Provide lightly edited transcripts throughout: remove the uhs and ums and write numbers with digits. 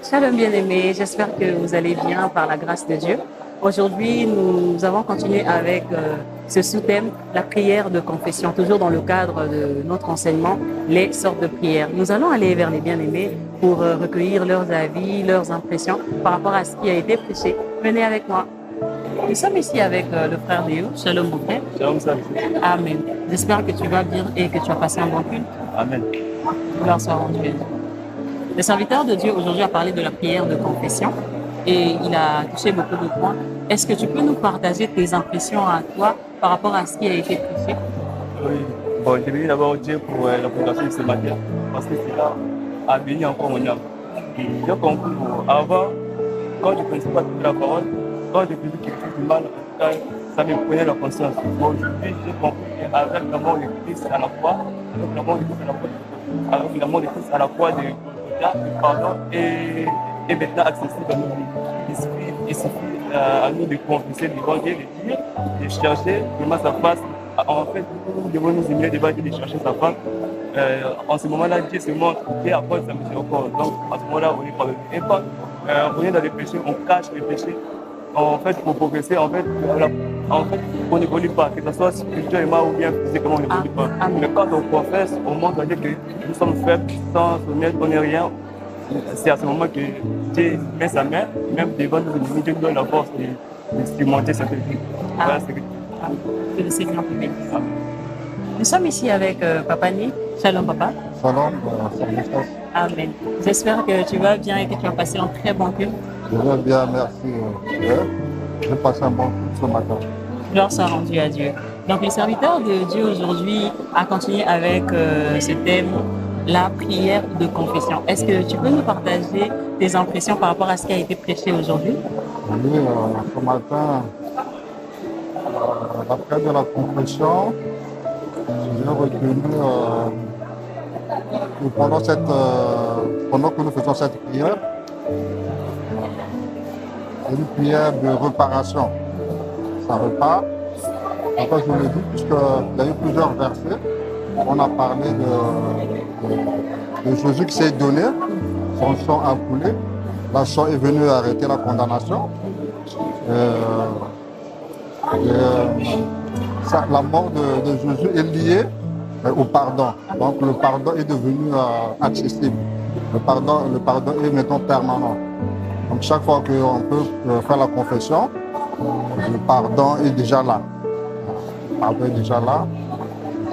Shalom bien-aimés, j'espère que vous allez bien par la grâce de Dieu. Aujourd'hui, nous avons continué avec ce sous-thème, la prière de confession, toujours dans le cadre de notre enseignement, les sortes de prières. Nous allons aller vers les bien-aimés pour recueillir leurs avis, leurs impressions par rapport à ce qui a été prêché. Venez avec moi. Nous sommes ici avec le frère Léo. Shalom mon frère. Shalom, salut. Amen. J'espère que tu vas bien et que tu as passé un bon culte. Amen. Gloire soit rendue à Dieu. Le serviteur de Dieu aujourd'hui a parlé de la prière de confession et il a touché beaucoup de points. Est-ce que tu peux nous partager tes impressions à toi par rapport à ce qui a été prêché? Oui. Bon, je vais d'abord dire pour la prédication de ce matin, parce que cela a béni encore mon âme. J'ai compris, avant, quand je ne connaissais pas toute la parole, quand je faisais quelque chose de mal, ça me prenait la conscience. Bon, aujourd'hui, j'ai compris qu'avec l'amour de Christ à la croix, avec l'amour de Christ à la croix, avec l'amour de Christ à la croix, le pardon est maintenant accessible à nous. Il suffit à nous de confesser devant Dieu, de dire, de chercher vraiment sa face. En fait, nous devons nous humilier devant Dieu, de chercher sa face. En ce moment-là, Dieu se montre et apporte sa miséricorde. Donc, à ce moment-là, on est pardonné. Et quand on est dans les péchés, on cache les péchés. En fait, pour progresser, en fait, on n'évolue pas, que ce soit spirituellement ou bien physiquement, on n'évolue pas. Mais quand on confesse, on montre à Dieu que nous sommes faibles, sans honnête, on n'est rien. C'est à ce moment que Dieu met sa main, même devant nos ennemis, Dieu nous donne la force de surmonter cette vie. Voilà, c'est Que le Seigneur te bénisse. Nous sommes ici avec Papa Ni. Shalom Papa. Shalom, salut. Amen. J'espère que tu vas bien et que tu as passé un très bon culte. Je vais bien, merci. J'ai passé un bon culte ce matin. Gloire soit rendue à Dieu. Donc le serviteur de Dieu aujourd'hui a continué avec ce thème, la prière de confession. Est-ce que tu peux nous partager tes impressions par rapport à ce qui a été prêché aujourd'hui? Oui, ce matin, la prière de la confession, j'ai retenu que pendant que nous faisons cette prière, c'est une prière de réparation. Ça repart. Après, je le dis, puisqu'il y a eu plusieurs versets. On a parlé de Jésus qui s'est donné, son sang a coulé, la sang est venu arrêter la condamnation. La mort de Jésus est liée au pardon. Donc le pardon est devenu accessible. Le pardon est maintenant permanent. Donc chaque fois qu'on peut faire la confession, le pardon est déjà là. Le pardon est déjà là.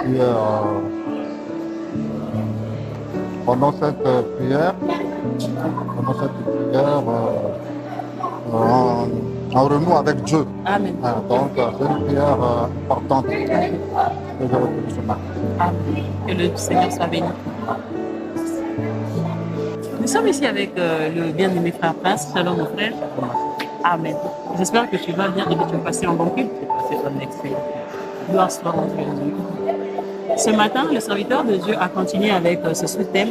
Et, pendant cette prière, on renoue avec Dieu. Amen. Donc c'est une prière importante que j'ai retenue ce matin. Amen. Que le Seigneur soit béni. Nous sommes ici avec le bien-aimé frère Prince. Shalom mon frère. Amen. J'espère que tu vas bien et que tu as passé un bon culte. c'est un excellent. Gloire soit rendue à Dieu. Ce matin, le serviteur de Dieu a continué avec ce sous-thème,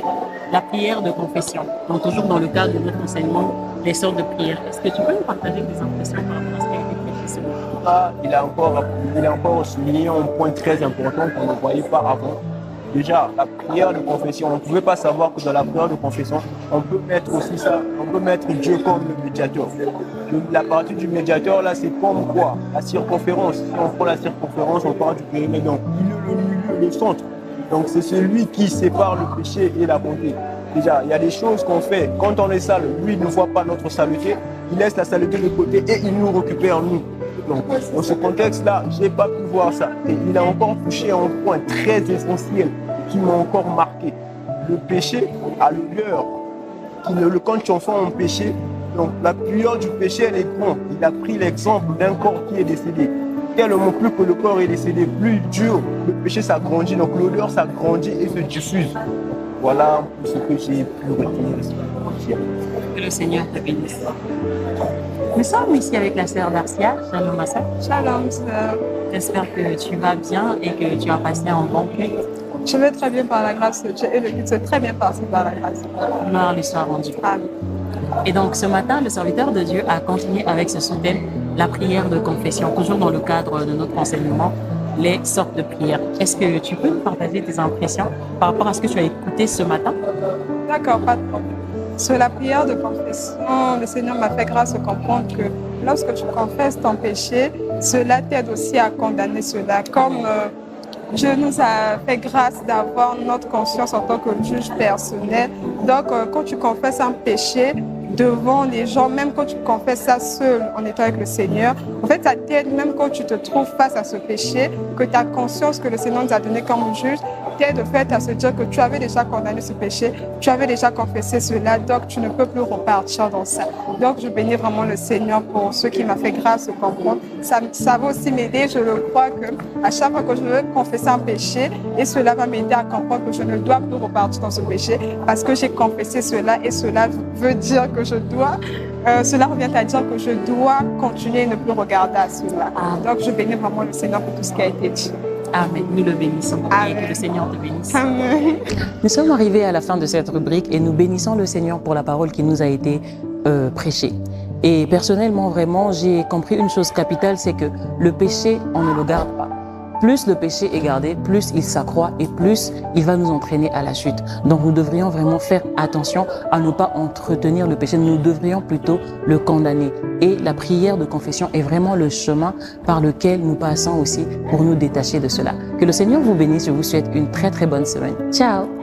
la prière de confession. Donc toujours dans le cadre de notre enseignement, les sortes de prières. Est-ce que tu peux nous partager tes impressions par rapport à ce qui a été prêché ce matin? Il a encore souligné un point très important qu'on ne voyait pas avant. Déjà, la prière de confession, on ne pouvait pas savoir que dans la prière de confession, on peut mettre aussi ça, on peut mettre Dieu comme le médiateur. La partie du médiateur, là, c'est comme quoi? La circonférence. Si on prend la circonférence, on parle du périmètre. Donc, il est le milieu, le centre. Donc, c'est celui qui sépare le péché et la bonté. Déjà, il y a des choses qu'on fait. Quand on est sale, lui ne voit pas notre saleté. Il laisse la saleté de côté et il nous récupère en nous. Donc, dans ce contexte-là, je n'ai pas pu voir ça. Et il a encore touché un point très essentiel qui m'a encore marqué. Le péché a le lueur. Quand tu enfants ont péché, donc la lueur du péché, elle est grande. Il a pris l'exemple d'un corps qui est décédé. Tellement plus que le corps est décédé, plus dur, le péché s'agrandit. Donc l'odeur s'agrandit et se diffuse. Voilà ce que j'ai pu retenir de ce matin. Que le Seigneur te bénisse. Nous sommes ici avec la sœur Darcia. Shalom ma sœur. Shalom, sœur. J'espère que tu vas bien et que tu as passé un bon culte. Je vais très bien par la grâce de Dieu et le culte s'est très bien passé par la grâce. Gloire lui soit rendue. Amen. Et donc ce matin, le serviteur de Dieu a continué avec ce sous-thème, la prière de confession, toujours dans le cadre de notre enseignement, les sortes de prières. Est-ce que tu peux nous partager tes impressions par rapport à ce que tu as écouté ce matin? D'accord, pas de problème. Sur la prière de confession, le Seigneur m'a fait grâce de comprendre que lorsque tu confesses ton péché, cela t'aide aussi à condamner cela. Comme Dieu nous a fait grâce d'avoir notre conscience en tant que juge personnel. Donc, quand tu confesses un péché devant les gens, même quand tu confesses ça seul en étant avec le Seigneur, en fait, ça t'aide même quand tu te trouves face à ce péché, que tu as conscience que le Seigneur nous a donné comme juge, t'aide de fait à se dire que tu avais déjà condamné ce péché, tu avais déjà confessé cela, donc tu ne peux plus repartir dans ça. Donc, je bénis vraiment le Seigneur pour ce qui m'a fait grâce de comprendre. Ça va aussi m'aider, je le crois, que à chaque fois que je veux confesser un péché, et cela va m'aider à comprendre que je ne dois plus repartir dans ce péché parce que j'ai confessé cela et cela veut dire que je dois, cela revient à dire que je dois continuer et ne plus regarder à cela. Donc, je bénis vraiment le Seigneur pour tout ce qui a été dit. Amen. Nous le bénissons. Amen. Et que le Seigneur te bénisse. Amen. Nous sommes arrivés à la fin de cette rubrique et nous bénissons le Seigneur pour la parole qui nous a été prêchée. Et personnellement, vraiment, j'ai compris une chose capitale, c'est que le péché, on ne le garde pas. Plus le péché est gardé, plus il s'accroît et plus il va nous entraîner à la chute. Donc nous devrions vraiment faire attention à ne pas entretenir le péché, nous devrions plutôt le condamner. Et la prière de confession est vraiment le chemin par lequel nous passons aussi pour nous détacher de cela. Que le Seigneur vous bénisse, je vous souhaite une très très bonne semaine. Ciao!